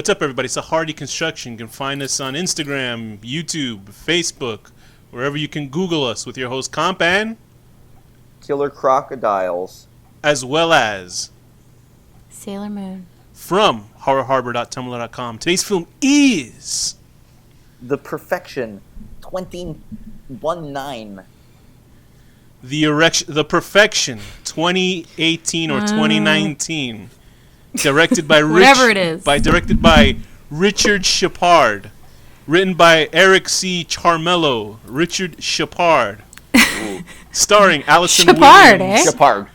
What's up, everybody? It's a Hardy Construction. You can find us on Instagram, YouTube, Facebook, wherever you can Google us with your host Komp and Killer Crocodiles, as well as Sailor Moon. From horrorharbor.tumblr.com. Today's film is The Perfection 2019. The Perfection 2018 or 2019. Directed by whatever it is. Directed by Richard Shepard. Written by Eric C. Charmello. Richard Shepard. Starring Allison Shepard, Williams. Shepard.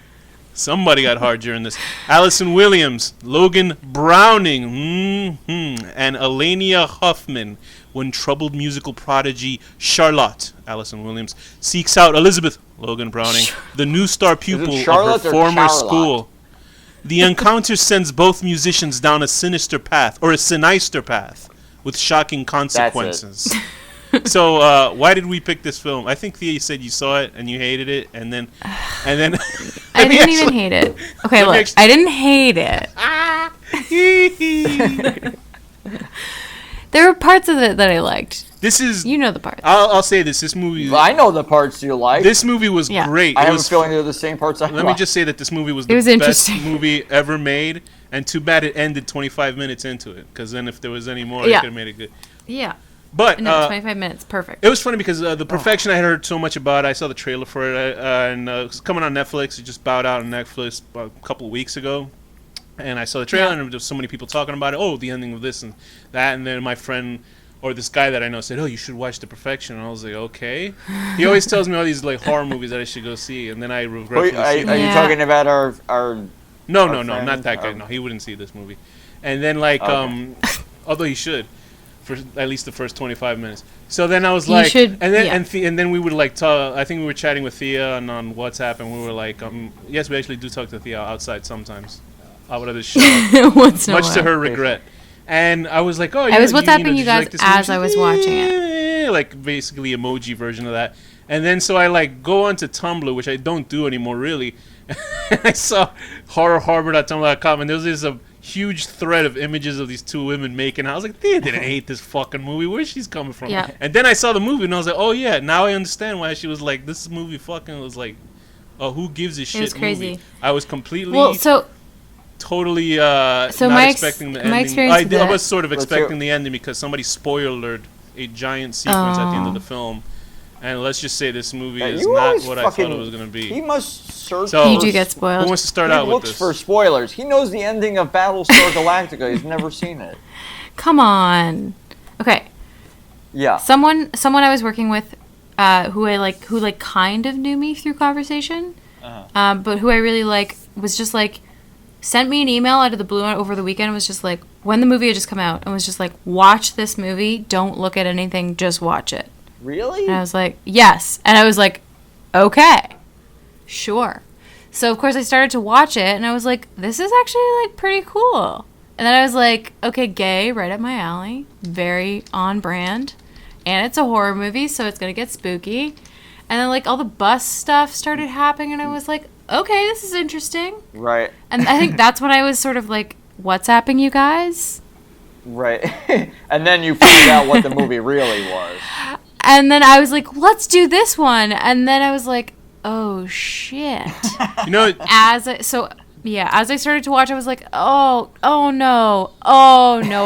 Somebody got hard during this. Allison Williams, Logan Browning, and Elenia Huffman. When troubled musical prodigy Charlotte, Allison Williams, seeks out Elizabeth, Logan Browning, the new star pupil of her former school. The encounter sends both musicians down a sinister path, with shocking consequences. So, why did we pick this film? I think Thea said you saw it and you hated it, and then I didn't even hate it. Okay, look, I didn't hate it. There were parts of it that I liked. This is, you know, the parts. I'll say this. This movie. I know the parts you like. This movie was great. I have a feeling they're the same parts I like. Let me just say that this movie was the best movie ever made, and too bad it ended 25 minutes into it. Because then, if there was any more, it could have made it good. Yeah. But no, 25 minutes, perfect. It was funny because The Perfection I had heard so much about. I saw the trailer for it, and it was coming on Netflix. It just bowed out on Netflix a couple of weeks ago. And I saw the trailer, and there was so many people talking about it. Oh, the ending of this and that. And then my friend, or this guy that I know, said, "Oh, you should watch The Perfection." And I was like, "Okay." He always tells me all these like horror movies that I should go see, and then I regretfully see. Are you talking about our No, not that guy. No, he wouldn't see this movie. And then although he should, for at least the first 25 minutes. So then I was like, should, and then we would like talk. I think we were chatting with Thea on WhatsApp, and we were like, yes, we actually do talk to Thea outside sometimes, out of the show, much to her regret. And I was like, oh, I was WhatsApping you guys as I was watching it, like basically emoji version of that. And then so I like go onto Tumblr, which I don't do anymore really. And I saw horrorharbor.tumblr.com, and there was this huge thread of images of these two women making. I was like, they didn't hate this fucking movie. Where's she's coming from? Yeah. And then I saw the movie, and I was like, oh yeah, now I understand why she was like, this movie fucking was like, who gives a shit? It was crazy. Movie. I was completely totally not expecting the ending. My experience I was sort of expecting the ending because somebody spoiled a giant sequence at the end of the film. And let's just say this movie is not what I thought it was going to be. He must search. So, you do get spoiled. Who wants to start out with this? He looks for spoilers. He knows the ending of Battlestar Galactica. He's never seen it. Come on. Okay. Yeah. Someone I was working with, who kind of knew me through conversation, but who I really was just like, sent me an email out of the blue over the weekend. Was just like, when the movie had just come out, and was just like, watch this movie. Don't look at anything. Just watch it. Really? And I was like, yes. And I was like, okay, sure. So of course I started to watch it, and I was like, this is actually like pretty cool. And then I was like, okay, gay, right up my alley, very on brand, and it's a horror movie, so it's gonna get spooky. And then like all the bus stuff started happening, and I was like, okay, this is interesting. Right. And I think that's when I was sort of like, WhatsApping you guys. Right. And then you found out what the movie really was. And then I was like, let's do this one. And then I was like, oh, shit. As I started to watch, I was like, oh no,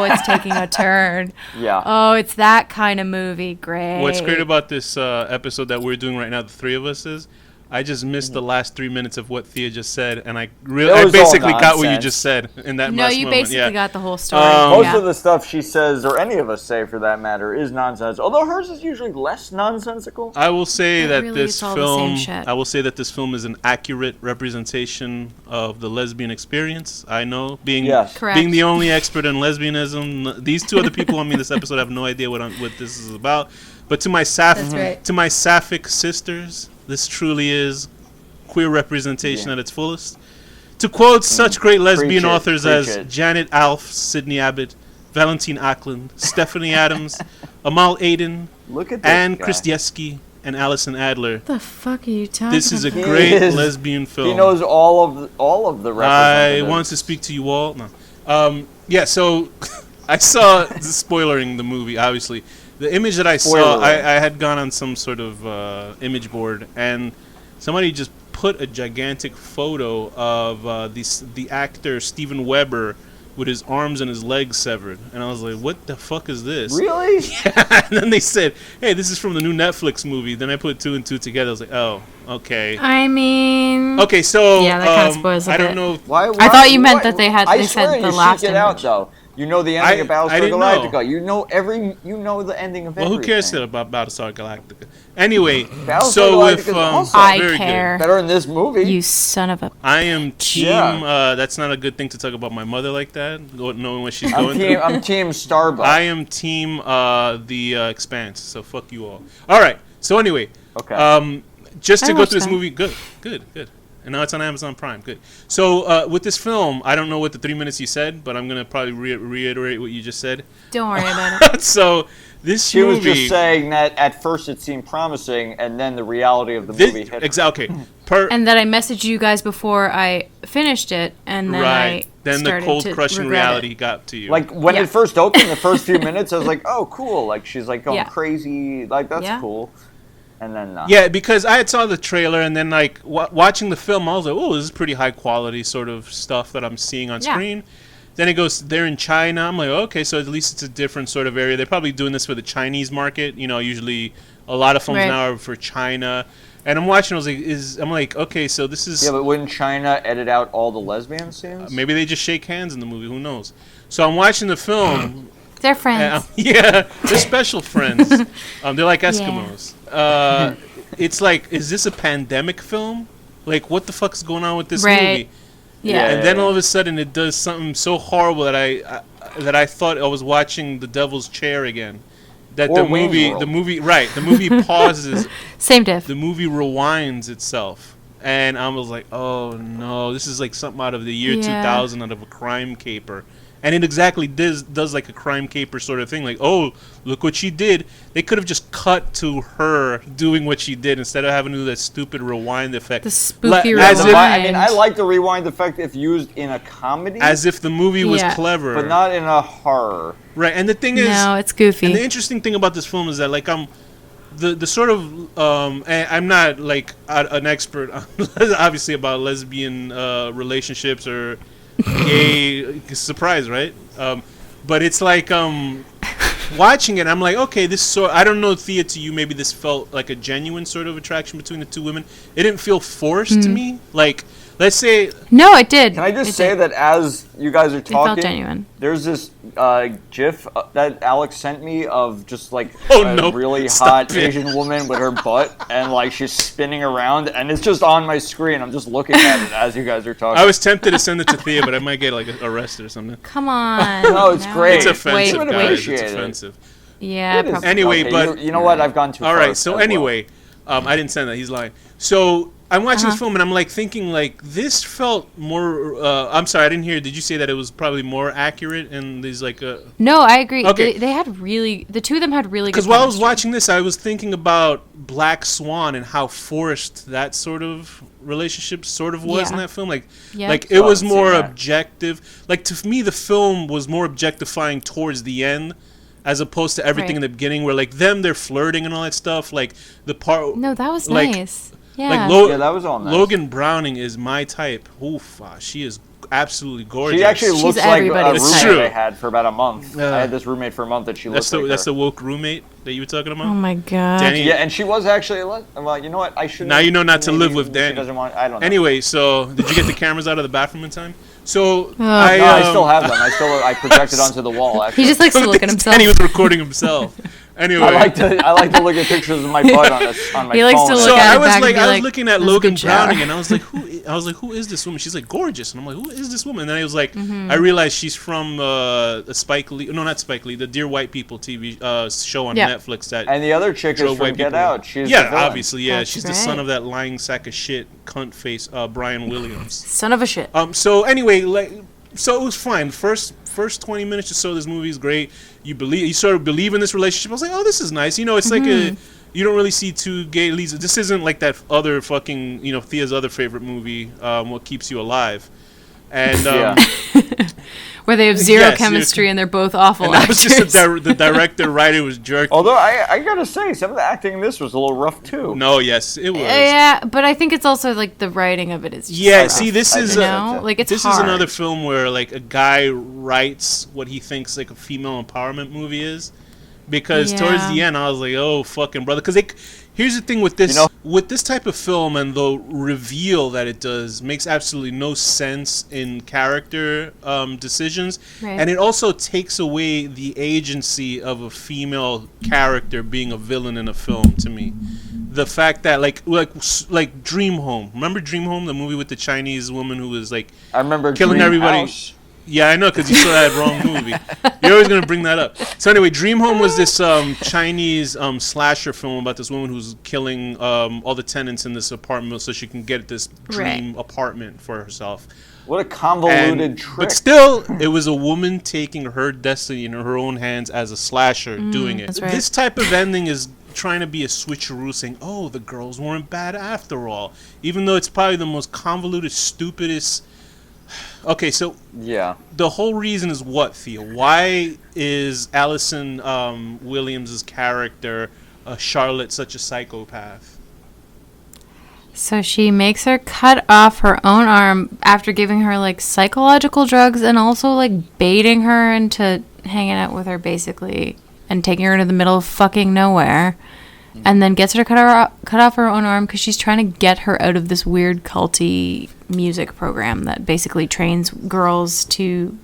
it's taking a turn. Yeah. Oh, it's that kind of movie. Great. What's great about this episode that we're doing right now, the three of us, is I just missed the last 3 minutes of what Thea just said, and I basically got what you just said in that last moment. No, you basically got the whole story. Most of the stuff she says, or any of us say for that matter, is nonsense. Although hers is usually less nonsensical. I will say that this film is an accurate representation of the lesbian experience. I know, being the only expert in lesbianism, these two other people on me in this episode have no idea what this is about. But to my sapphic sisters, this truly is queer representation at its fullest. To quote such great lesbian authors as Janet Alf, Sydney Abbott, Valentine Ackland, Stephanie Adams, Amal Aden, Anne Kristieski, and Alison Adler. What the fuck are you talking about? This is a great lesbian film. He knows all of the representatives. I want to speak to you all. No. So I saw spoilering the movie. Obviously, the image that I saw, I had gone on some sort of image board, and somebody just put a gigantic photo of the actor Steven Weber with his arms and his legs severed, and I was like, "What the fuck is this?" Really? Yeah. And then they said, "Hey, this is from the new Netflix movie." Then I put 2 and 2 together. I was like, "Oh, okay." I mean, okay, so yeah, that kind of spoils a bit. I don't know. Why, I thought you meant that they had. They said the last image. Out though. You know the ending of Battlestar Galactica. You know the ending of everything. Well, who cares about Battlestar Galactica? Anyway, so if I care. Better in this movie. You son of a. I am team. That's not a good thing to talk about my mother like that. Knowing what she's going through. I'm team Starbucks. I am team the Expanse. So fuck you all. All right. So anyway. Okay. Just to go through this movie. Good. And now it's on Amazon Prime. Good. So with this film, I don't know what the 3 minutes you said, but I'm going to probably reiterate what you just said. Don't worry about it. So this movie... She was just saying that at first it seemed promising, and then the reality of the movie hit her. Exactly. And that I messaged you guys before I finished it, and then then the cold crushing reality got to you. Like, when it first opened, the first few minutes, I was like, oh, cool. Like, she's, like, going crazy. Like, that's cool. And then yeah, because I had saw the trailer, and then like watching the film, I was like, "Oh, this is pretty high quality sort of stuff that I'm seeing on screen." Then it goes, they're in China. I'm like, okay, so at least it's a different sort of area. They're probably doing this for the Chinese market. You know, usually a lot of films now are for China. And I'm watching. I'm like, okay, so this is. Yeah, but wouldn't China edit out all the lesbian scenes? Maybe they just shake hands in the movie. Who knows? So I'm watching the film. They're friends. Yeah, they're special friends. They're like Eskimos. It's like, is this a pandemic film? Like, what the fuck's going on with this movie? Yeah. And then all of a sudden, it does something so horrible that I thought I was watching The Devil's Chair again. That the movie pauses. Same diff. The movie rewinds itself, and I was like, oh no, this is like something out of the year 2000, out of a crime caper. And it exactly does like a crime caper sort of thing. Like, oh, look what she did. They could have just cut to her doing what she did instead of having to do that stupid rewind effect. The spooky rewind. I like the rewind effect if used in a comedy. As if the movie was clever. But not in a horror. Right, and the thing is... No, it's goofy. And the interesting thing about this film is that, like, the sort of... I'm not, like, an expert, obviously, about lesbian relationships or... gay surprise, right? But it's like watching it, I'm like, okay, I don't know, Thea, to you, maybe this felt like a genuine sort of attraction between the two women. It didn't feel forced to me. Like, let's say... No, it did. Can I just say that as you guys are talking, it felt genuine. There's this GIF that Alex sent me of just like a really hot Asian woman with her butt, and like she's spinning around, and it's just on my screen. I'm just looking at it as you guys are talking. I was tempted to send it to Thea, but I might get like arrested or something. Come on. No, it's great. It's offensive, guys. It's offensive. Yeah, probably. Anyway, okay, but... You know what? I've gone too far. All right, so anyway, I didn't send that. He's lying. So... I'm watching this film and I'm like thinking like this felt more. I'm sorry, I didn't hear. Did you say that it was probably more accurate and there's like a? No, I agree. Okay. They had really, the two of them had really good. Because while I was watching this, I was thinking about Black Swan and how forced that sort of relationship sort of was in that film. Like, like it was more objective. Like to me, the film was more objectifying towards the end. As opposed to everything in the beginning, where like they're flirting and all that stuff. Like the part. No, that was like, nice. Yeah. Like that was all nice. Logan Browning is my type. Oof, she is absolutely gorgeous. She actually looks like a roommate true. I had for about a month. I had this roommate for a month that she looked like That's the woke roommate that you were talking about? Oh my god. Danny, yeah, and she was actually well, you know what? I should. Now you know not to live with Danny. She doesn't want. I don't know. Anyway, so did you get the cameras out of the bathroom in time? So I still have them. I projected onto the wall. Actually. He just likes to look at himself. And he was recording himself. Anyway, I like to look at pictures of my butt on my phone. He likes to look at it back and be I was like, looking at Logan Browning, and I was like, who is this woman? She's like gorgeous, and I'm like, who is this woman? And then I was like, I realized she's from the Spike Lee, no, not Spike Lee, the Dear White People TV show on Netflix. And the other chick is from Get Out. She's obviously, That's she's great. the son of that lying sack of shit, cunt face, Brian Williams. Son of a shit. So anyway, so it was fine. First 20 minutes or so, this movie is great. You sort of believe in this relationship. I was like, oh, this is nice. You know, it's like you don't really see two gay leads. This isn't like that other fucking, Thea's other favorite movie, What Keeps You Alive. And Where they have zero chemistry and they're both awful and that actors. was just the director, writer was jerky. Although I gotta say, some of the acting in this was a little rough too. No, yes, it was. Yeah, but I think it's also like the writing of it is just rough. See, this is like it's this hard. is another film where like a guy writes what he thinks like a female empowerment movie is, because towards the end I was like, oh fucking brother, because here's the thing with this with this type of film, and the reveal that it does makes absolutely no sense in character decisions, and it also takes away the agency of a female character being a villain in a film. To me, the fact that like Dream Home, remember Dream Home, the movie with the Chinese woman who was like I remember killing Dream everybody. House. Yeah, I know, because you saw that wrong movie. You're always going to bring that up. So anyway, Dream Home was this Chinese slasher film about this woman who's killing all the tenants in this apartment so she can get this dream apartment for herself. What a convoluted trick. But still, it was a woman taking her destiny in her own hands as a slasher doing it. That's right. This type of ending is trying to be a switcheroo, saying, oh, the girls weren't bad after all. Even though it's probably the most convoluted, stupidest... Okay, so the whole reason is what, Thea? Why is Allison Williams' character, Charlotte, such a psychopath? So she makes her cut off her own arm after giving her like psychological drugs and also like baiting her into hanging out with her basically and taking her into the middle of fucking nowhere. And then gets her to cut off her own arm because she's trying to get her out of this weird culty music program that basically trains girls to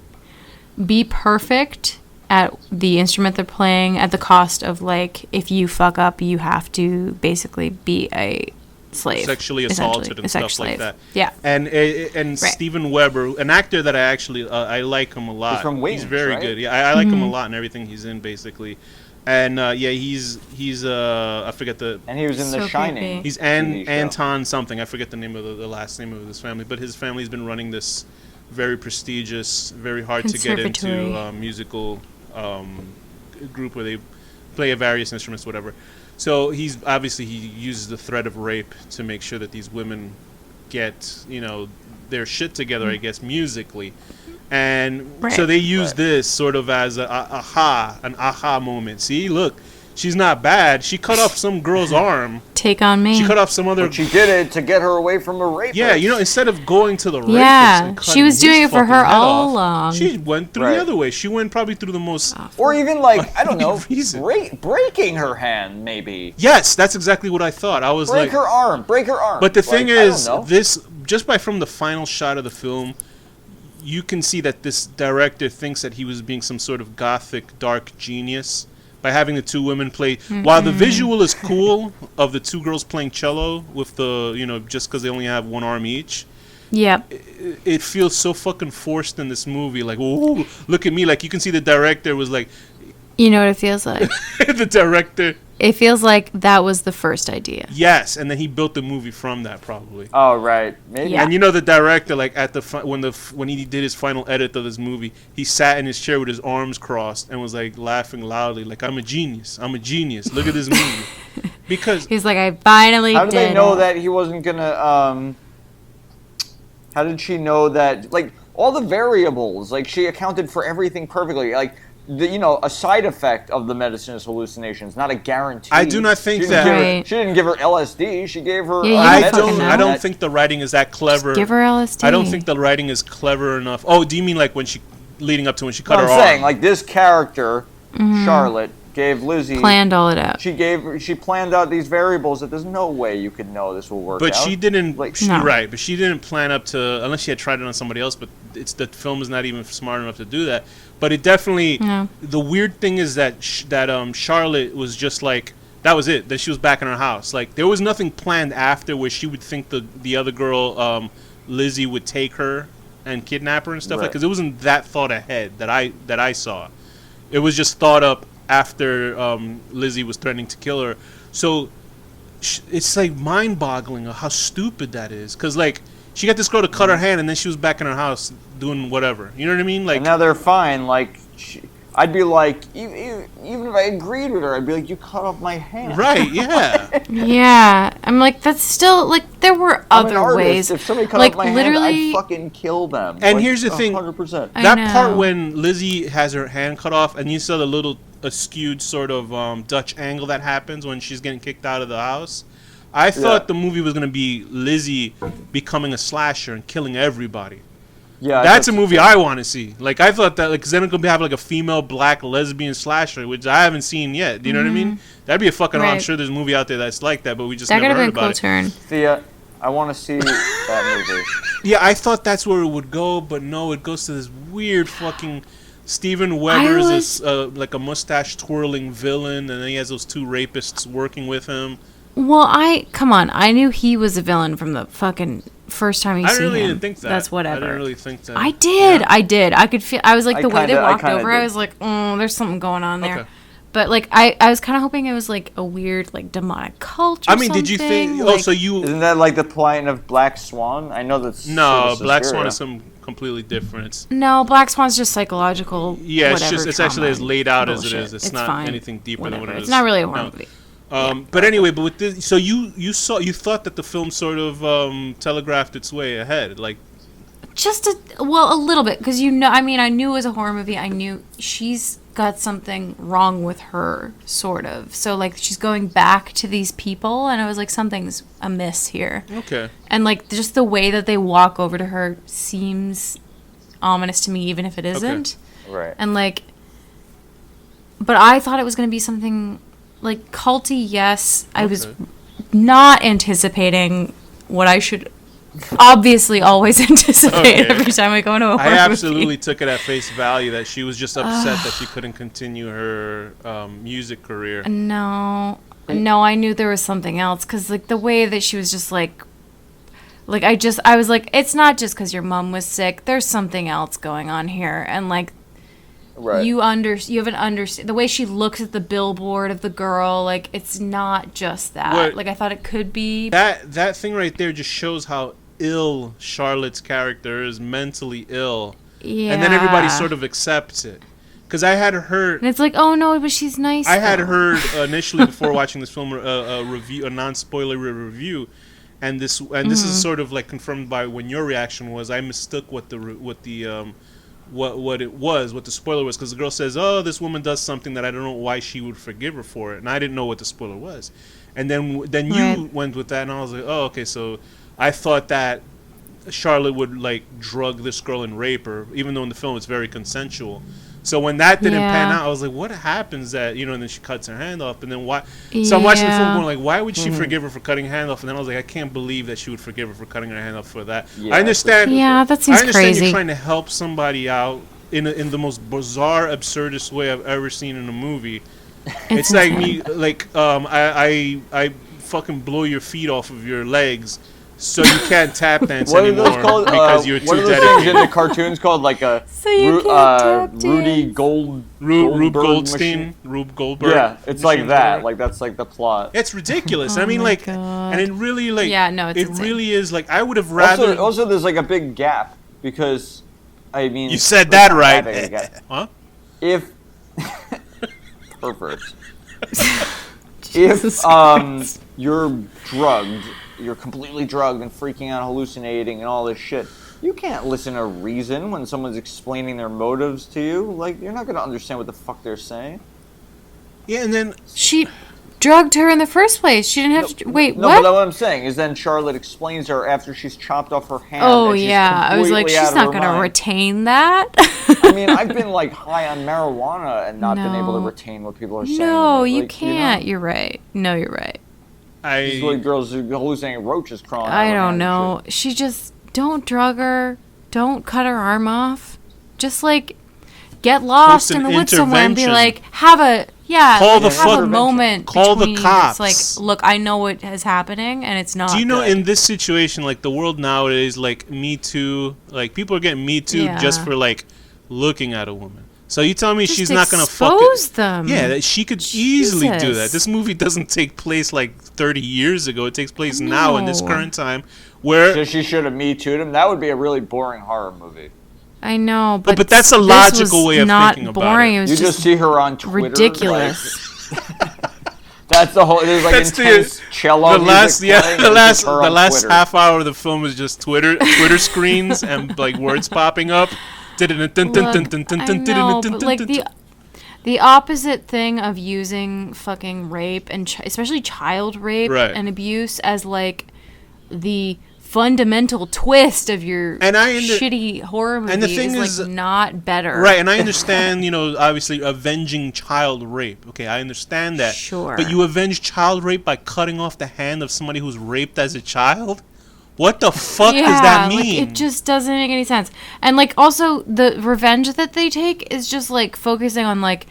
be perfect at the instrument they're playing at the cost of, like, if you fuck up, you have to basically be a slave. Sexually assaulted and stuff like that. Yeah. And Steven Weber, an actor that I actually, I like him a lot. He's from Wings, He's very good. Yeah, I like him a lot in everything he's in, basically. And he's I forget the. And he was in The Shining. Creepy. He's Anton something. I forget the name of the last name of his family, but his family's been running this very prestigious, very hard to get into musical group where they play various instruments, whatever. So he uses the threat of rape to make sure that these women get their shit together, I guess, musically. And so they use this sort of as an aha moment. See, look, she's not bad. She cut off some girl's arm. Take on me. She cut off some other. But she did it to get her away from a rapist. Yeah, instead of going to the rapist. Yeah, she was doing it for her all along. She went through the other way. She went probably through the most. Or even I don't know, breaking her hand, maybe. Yes, that's exactly what I thought. I was break her arm. But the thing is, this just from the final shot of the film, you can see that this director thinks that he was being some sort of gothic dark genius by having the two women play. While the visual is cool of the two girls playing cello with the just because they only have one arm each. Yeah. It feels so fucking forced in this movie. Like, oh, look at me. Like, you can see the director was like. You know what it feels like? The director. It feels like that was the first idea. Yes, and then he built the movie from that, probably. Oh, right. Maybe. Yeah. And the director, like at the when he did his final edit of this movie, he sat in his chair with his arms crossed and was like laughing loudly, like, "I'm a genius. I'm a genius. Look at this movie." Because he's like, "I finally did." How did they know that he wasn't gonna? How did she know that? Like all the variables, like she accounted for everything perfectly, like. A side effect of the medicine is hallucinations, not a guarantee. I do not think that. She didn't give her LSD. She gave her. I don't think the writing is that clever. Just give her LSD. I don't think the writing is clever enough. Oh, do you mean like when she leading up to when she cut her arm? I'm saying like this character, Charlotte, gave Lizzie planned all it out. She planned out these variables that there's no way you could know this will work out. But she didn't. No. Right, but she didn't plan up to unless she had tried it on somebody else. But the film is not even smart enough to do that. But it definitely. No. The weird thing is that Charlotte was just like that was it. That she was back in her house. Like there was nothing planned after where she would think the other girl, Lizzie, would take her and kidnap her and stuff like. Because it wasn't that thought ahead that I saw. It was just thought up after Lizzie was threatening to kill her. So it's like mind-boggling how stupid that is. Because like. She got this girl to cut her hand, and then she was back in her house doing whatever. You know what I mean? Like, and now they're fine. Like, I'd be like, even if I agreed with her, I'd be like, you cut off my hand. Right, yeah. Yeah. I'm like, that's still, like, there were other ways. If somebody cut off my hand, I'd fucking kill them. And here's the thing. 100%. That part when Lizzie has her hand cut off, and you saw the little skewed sort of Dutch angle that happens when she's getting kicked out of the house. I thought the movie was going to be Lizzie becoming a slasher and killing everybody. Yeah, that's a movie I want to see. Like, I thought that, like, because then it's going to have, like, a female black lesbian slasher, which I haven't seen yet. Do you know what I mean? That'd be a fucking... I'm sure there's a movie out there that's like that, but we just never heard about it. Turn. Thea, I want to see that movie. Yeah, I thought that's where it would go, but no, it goes to this weird fucking... Steven Weber is like a mustache-twirling villain, and then he has those two rapists working with him. Well, come on. I knew he was a villain from the fucking... first time you see him. I really didn't think that. That's whatever. I didn't really think that. I did. Yeah. I did. I could feel... I was like, the way they walked over, I was like, there's something going on there. Okay. But, like, I was kind of hoping it was, like, a weird, like, demonic cult or something. Did you think... Like, so you... Isn't that, like, the plot of Black Swan? I know that's... No, Black Swan is some completely different. No, Black Swan's just psychological. Yeah, it's actually as laid out as it is. It's not fine. Anything deeper than what it is. It's not really a horror movie. But anyway, but with this, so you thought that the film sort of telegraphed its way ahead, like just a little bit, because I knew it was a horror movie. I knew she's got something wrong with her, sort of. So like she's going back to these people, and I was like, something's amiss here. Okay. And like just the way that they walk over to her seems ominous to me, even if it isn't. Okay. Right. And like, but I thought it was going to be something. Like, culty, yes. I was not anticipating what I should obviously always anticipate every time I go into a horror movie. I absolutely took it at face value that she was just upset that she couldn't continue her music career. No, I knew there was something else. Because, like, the way that she was just, I was like, it's not just because your mom was sick. There's something else going on here. And, like, right. You haven't understood the way she looks at the billboard of the girl. Like, it's not just that. Like, I thought it could be. That thing right there just shows how ill Charlotte's character is, mentally ill. Yeah. And then everybody sort of accepts it. Because I had heard... And it's like, oh no, but she's nice. I had heard initially before watching this film a non-spoiler review, and this is sort of like confirmed by when your reaction was. I mistook what the spoiler was, because the girl says, oh, this woman does something that I don't know why she would forgive her for it, and I didn't know what the spoiler was. And then you went with that, and I was like, oh, okay, so I thought that Charlotte would like drug this girl and rape her, even though in the film it's very consensual. So when that didn't pan out, I was like, what happens that, and then she cuts her hand off, and then why? So I'm watching the film going like, why would she forgive her for cutting her hand off? And then I was like, I can't believe that she would forgive her for cutting her hand off for that. Yeah, I understand. Yeah, that seems crazy. I understand you're trying to help somebody out in the most bizarre, absurdist way I've ever seen in a movie. It's like me, like, I fucking blow your feet off of your legs, so you can't tap dance anymore because you're too dedicated. What are those things in the cartoons called, like a Rudy Rube Goldstein? Rube Goldberg? Yeah, it's like that. Like, that's like the plot. It's ridiculous. I mean, like, God. And it really, like, it insane. Really is, like, I would have rather... Also, there's, like, a big gap, because, I mean... You said that right. Huh? If... Pervert. If, you're drugged... You're completely drugged and freaking out, hallucinating, and all this shit. You can't listen to reason when someone's explaining their motives to you. Like, you're not going to understand what the fuck they're saying. Yeah, and then... She drugged her in the first place. She didn't have to... Wait, no, what? No, but what I'm saying is then Charlotte explains to her after she's chopped off her hand. Oh, yeah. I was like, she's not going to retain that. I mean, I've been, like, high on marijuana and not been able to retain what people are saying. No, you can't. You're right. No, you're right. These little girls who hallucinating roaches crawling out. I don't know. She just... Don't drug her. Don't cut her arm off. Just, like, get lost in the woods somewhere and be like, have a moment. Call the cops. It's like, look, I know what is happening, and it's not. Do you know, good. In this situation, like, the world nowadays, like, Me Too, like, people are getting Me Too just for, like, looking at a woman. So you tell me she's not going to expose them? Yeah, that she could easily do that. This movie doesn't take place like 30 years ago. It takes place now in this current time, where she should have Me Too'd him. That would be a really boring horror movie. I know, but that's a logical way of thinking about boring. it. It was you just see her on Twitter. Ridiculous. That's the whole. There's like intense cello music. The last half hour of the film is just Twitter screens and like words popping up. Look, I know, but like the opposite thing of using fucking rape and especially child rape and abuse as like the fundamental twist of your shitty horror movie, and the thing is like not better. Right, and I understand, obviously avenging child rape. Okay, I understand that. Sure. But you avenge child rape by cutting off the hand of somebody who's raped as a child? What the fuck does that mean? Like, it just doesn't make any sense. And like also the revenge that they take is just like focusing on like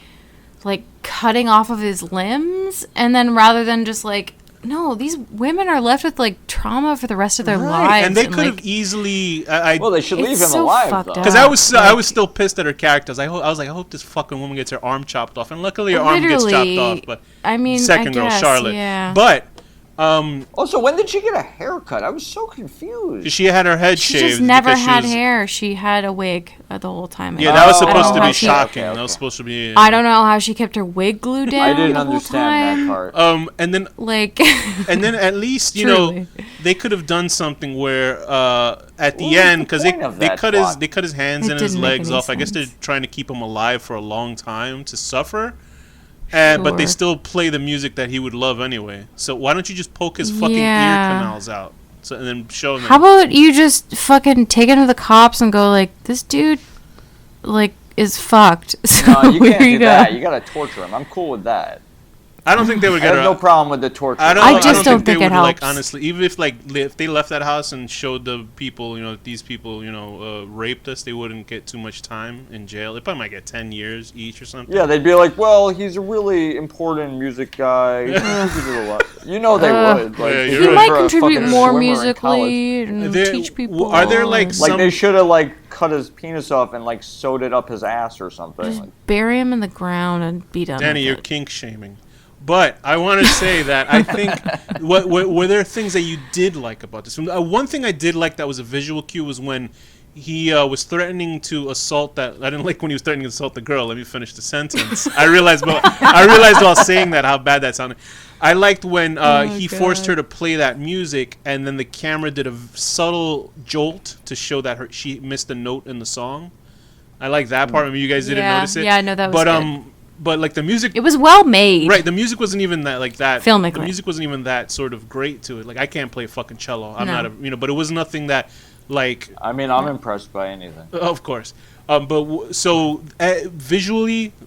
cutting off of his limbs, and then rather than just like, no, these women are left with like trauma for the rest of their lives, and they could have easily. Well, they should leave him alive, though. Because I was still pissed at her characters. I was like, I hope this fucking woman gets her arm chopped off, and luckily her arm gets chopped off. But I mean, second girl, Charlotte. Yeah. But also, when did she get a haircut? I was so confused. She had her head shaved. She just never had hair. She had a wig the whole time. Yeah, that was supposed to be shocking. That was supposed to be. I don't know how she kept her wig glued down. I didn't the whole understand time. that part. And then like, and then at least they could have done something where at the end, because they cut his hands and his legs off. I guess they're trying to keep him alive for a long time to suffer. But they still play the music that he would love anyway. So why don't you just poke his fucking ear canals out, and then show him? How about you just fucking take him to the cops and go like, this dude, like, is fucked. So no, you can't do that. You gotta torture him. I'm cool with that. I don't think they would get. I have no problem with the torture. I just don't think it helps. Like, honestly, even if they left that house and showed the people, these people, raped us, they wouldn't get too much time in jail. They probably might get 10 years each or something. Yeah, they'd be like, well, he's a really important music guy. They would. Like, he might contribute more musically and teach people. Are there like they should have cut his penis off and like sewed it up his ass or something? Just bury him in the ground and be done. Danny, you're kink shaming. But I want to say that I think were there things that you did like about this film? One thing I did like that was a visual cue was when he was threatening to assault that. I didn't like when he was threatening to assault the girl. Let me finish the sentence. I realized while saying that how bad that sounded. I liked when he forced her to play that music, and then the camera did a subtle jolt to show that she missed a note in the song. I like that part. I mean, you guys didn't notice it. Yeah, no, that was good. But like the music, it was well made. Right, the music wasn't even that filmically. The music wasn't even that sort of great to it. Like I can't play fucking cello. I'm not but it was nothing that like. I mean, I'm impressed by anything. Of course, visually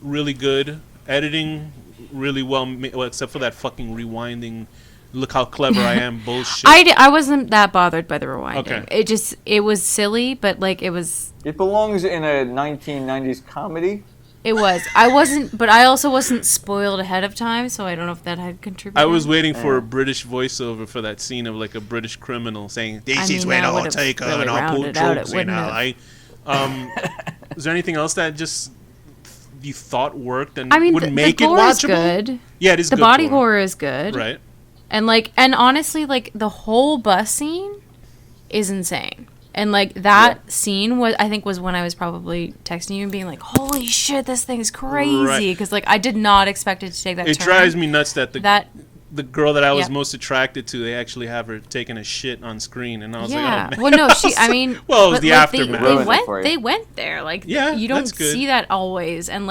really good, editing really well, except for that fucking rewinding. Look how clever I am. Bullshit. I wasn't that bothered by the rewinding. Okay. It was silly, but like it was. It belongs in a 1990s comedy. It was. I wasn't, but I also wasn't spoiled ahead of time, so I don't know if that had contributed. I was waiting for a British voiceover for that scene of like a British criminal saying, "This is where I'll take her and I'll put drugs in her." Is there anything else that just you thought worked and would make it watchable? Is good. Yeah, it is. The good body horror is good, right? And honestly, like the whole bus scene is insane. And like that scene was when I was probably texting you and being like, "Holy shit, this thing is crazy!" Because like I did not expect it to take that turn. It drives me nuts that the girl that I was most attracted to, they actually have her taking a shit on screen, and I was like, "Oh man." Well, no, it was the aftermath. They went there, like you don't see that always, and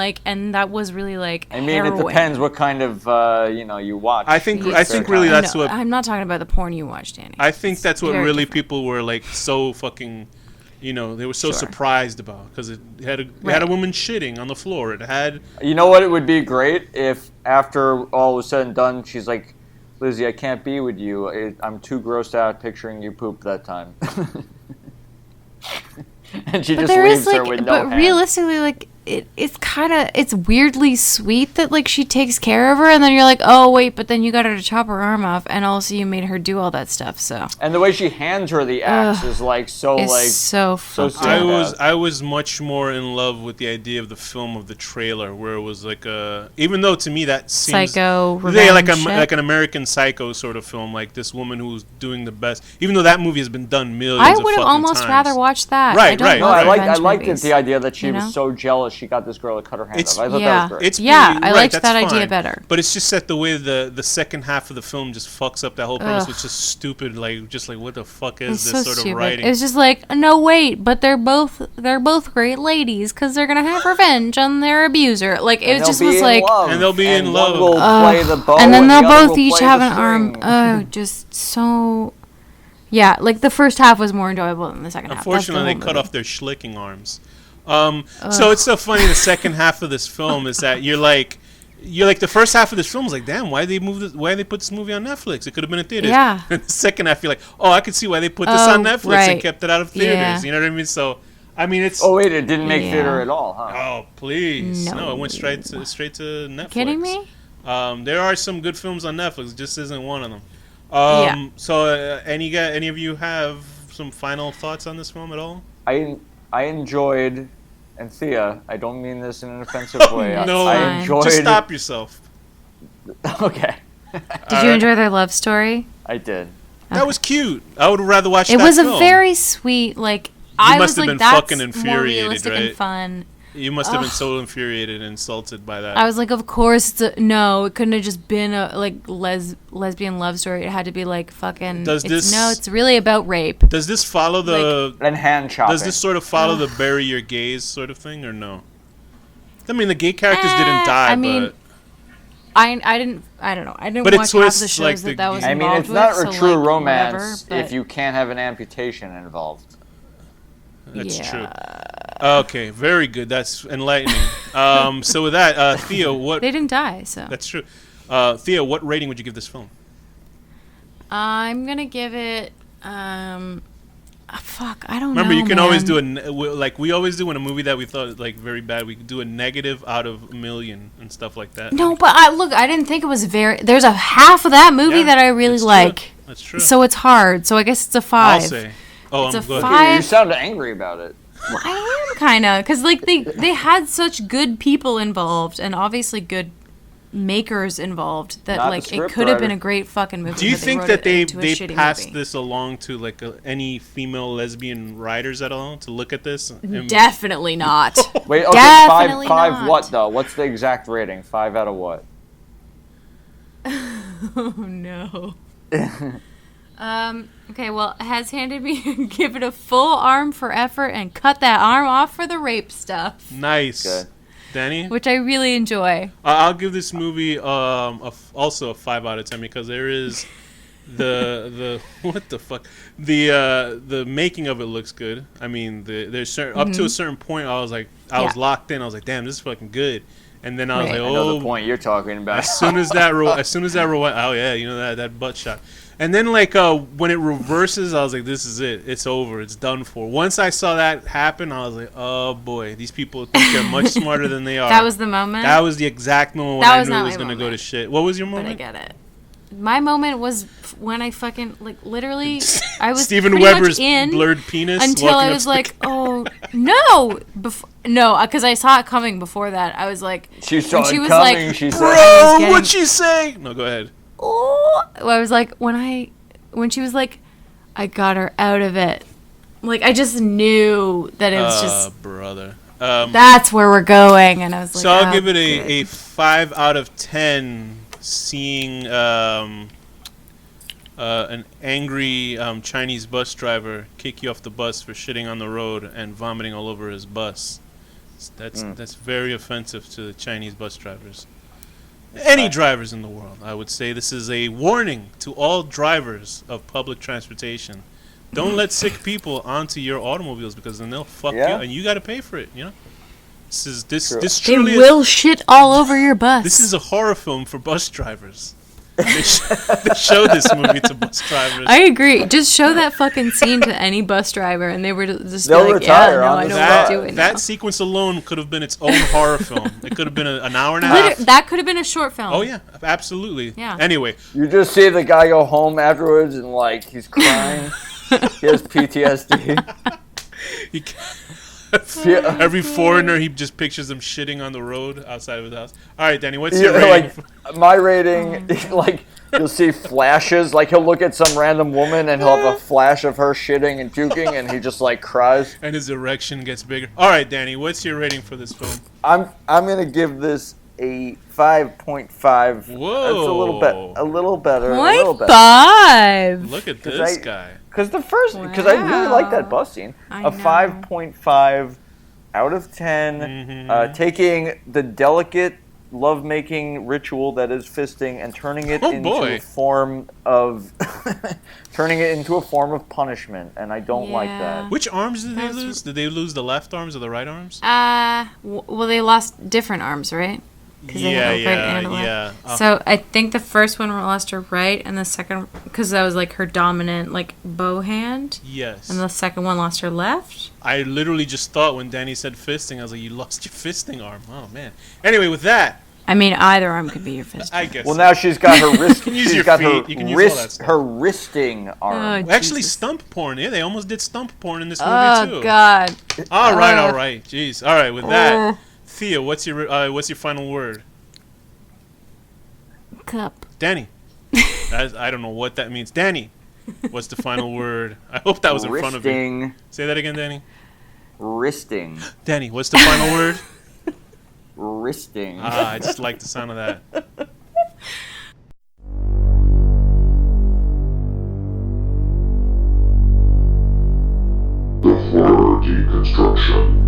that was really like. I mean, it depends what kind of you watch. I think really that's what. I'm not talking about the porn you watch, Danny. I think that's what really people were like so fucking. They were so surprised about because it had a woman shitting on the floor. It had. You know what? It would be great if after all was said and done, she's like, "Lizzie, I can't be with you. I'm too grossed out picturing you poop that time." And she just leaves her with no hand. But realistically, like it's weirdly sweet that like she takes care of her, and then you're like, oh wait, but then you got her to chop her arm off, and also you made her do all that stuff. So and the way she hands her the axe is like so I was much more in love with the idea of the film of the trailer, where it was like even though to me that seems like an American Psycho sort of film, like this woman who's doing the best, even though that movie has been done millions of fucking times. I would have almost rather watched that. Right. I liked the idea that she was so jealous she got this girl to cut her hand off. I thought that was great. I liked that idea better. But it's just that the way the second half of the film just fucks up that whole premise, which is stupid. Like what the fuck is this sort of writing? It's just like, no wait, but they're both great ladies because they're gonna have revenge on their abuser. Like it just was like, and they'll be in love. And then they'll both each have an arm. Oh, just so. Yeah, like the first half was more enjoyable than the second half. Unfortunately, they cut off their schlicking arms. So it's so funny. The second half of this film is that you're like the first half of this film is like, damn, why they put this movie on Netflix? It could have been in theaters. Yeah. And the second half, you're like, oh, I could see why they put this on Netflix and kept it out of theaters. Yeah. You know what I mean? So, I mean, it's. Oh wait, it didn't make theater at all, huh? Oh please, no, it went straight to Netflix. Kidding me? There are some good films on Netflix. Just isn't one of them. So, any of you have some final thoughts on this film at all? I enjoyed, and Thea, I don't mean this in an offensive way. No, I enjoyed. Just stop yourself. Okay. Did you enjoy their love story? I did. That was cute. I would rather watch that film. It was a very sweet, like, I was like, that's more realistic and fun. You must have been so infuriated and insulted by that. I was like, of course, no, it couldn't have just been a lesbian love story. It had to be like fucking. It's really about rape. Does this follow the and hand chopping? Does this sort of follow the bury your gays sort of thing, or no? I mean, the gay characters didn't die, but I don't know. I didn't watch half the shows like that was involved. I mean, it's not a true romance if you can't have an amputation involved. That's true. Okay, very good. That's enlightening. So with that, Thea, what... They didn't die, so... That's true. Thea, what rating would you give this film? I'm going to give it... I don't know, Remember, you can always do like we always do when a movie that we thought like very bad, we could do a negative out of a million and stuff like that. No, but I didn't think it was very... There's a half of that movie that I really like. That's true. So it's hard. So I guess it's a 5. I'll say. Oh, it's I'm good. 5. You sound angry about it. Well, I am kind of, because like they had such good people involved and obviously good makers involved that like it could have been a great fucking movie. Do you think that they passed this along to like any female lesbian writers at all to look at this? Definitely not. Wait, okay, Definitely five not. What though? What's the exact rating? 5 out of what? Oh no. Okay, well, has handed me give it a full arm for effort and cut that arm off for the rape stuff. Nice. Good. Danny? Which I really enjoy. I'll give this movie also a 5 out of 10 because there is the what the fuck? The making of it looks good. I mean, there's up to a certain point I was locked in. I was like, damn, this is fucking good. And then I was like, oh, I know the point you're talking about. As soon as that oh yeah, you know that butt shot. And then like when it reverses, I was like, this is it. It's over. It's done for. Once I saw that happen, I was like, oh boy, these people think they're much smarter than they are. That was the moment? That was the exact moment when I knew it was going to go to shit. What was your moment? But I get it. My moment was when I fucking, like, literally, I was Steven Weber's blurred penis until I was like, oh, no. No, because I saw it coming before that. I was like, she saw it coming, like, she said. Bro, what'd she say? No, go ahead. Oh, I was like, when she was like, I got her out of it. Like, I just knew that it was just. Brother. That's where we're going. And I was like, so I'll give it a 5 out of 10. Seeing an angry Chinese bus driver kick you off the bus for shitting on the road and vomiting all over his bus. That's very offensive to the Chinese bus drivers. Any drivers in the world, I would say this is a warning to all drivers of public transportation. Don't let sick people onto your automobiles because then they'll fuck you and you got to pay for it, you know? This truly will shit all over your bus. This is a horror film for bus drivers. They show this movie to bus drivers. I agree. Just show that fucking scene to any bus driver, and they were just they'll like, retire. "Yeah, no, I know what I'm doing." That sequence alone could have been its own horror film. It could have been an hour and a half. That could have been a short film. Oh yeah, absolutely. Yeah. Anyway, you just see the guy go home afterwards, and like he's crying. He has PTSD. Every foreigner, he just pictures them shitting on the road outside of his house. All right, Danny, what's your rating? Like, my rating, like, you'll see flashes. Like, he'll look at some random woman, and he'll have a flash of her shitting and puking, and he just, like, cries. And his erection gets bigger. All right, Danny, what's your rating for this film? I'm going to give this a 5.5. Whoa. It's a little better. 0.5. Look at this guy. Because I really like that bus scene. A 5.5 out of 10. Mm-hmm. Taking the delicate lovemaking ritual that is fisting and turning it into a form of punishment, and I don't like that. Which arms did they lose? Did they lose the left arms or the right arms? Well, they lost different arms, right? Yeah. So I think the first one lost her right, and the second, because that was like her dominant like bow hand. Yes. And the second one lost her left. I literally just thought when Danny said fisting, I was like, you lost your fisting arm. Oh man. Anyway, with that. I mean, either arm could be your fist. I guess. Well, now she's got her wrist. She's got her wrist. Her wristing arm. Oh, actually, stump porn. Yeah, they almost did stump porn in this movie too. Oh God. All right. Jeez. All right. With that. Thea, what's your final word? Cup. Danny. I don't know what that means. Danny, what's the final word? I hope that was in front of you. Say that again, Danny. Wristing. Danny, what's the final word? Wristing. I just like the sound of that. The horror deconstruction.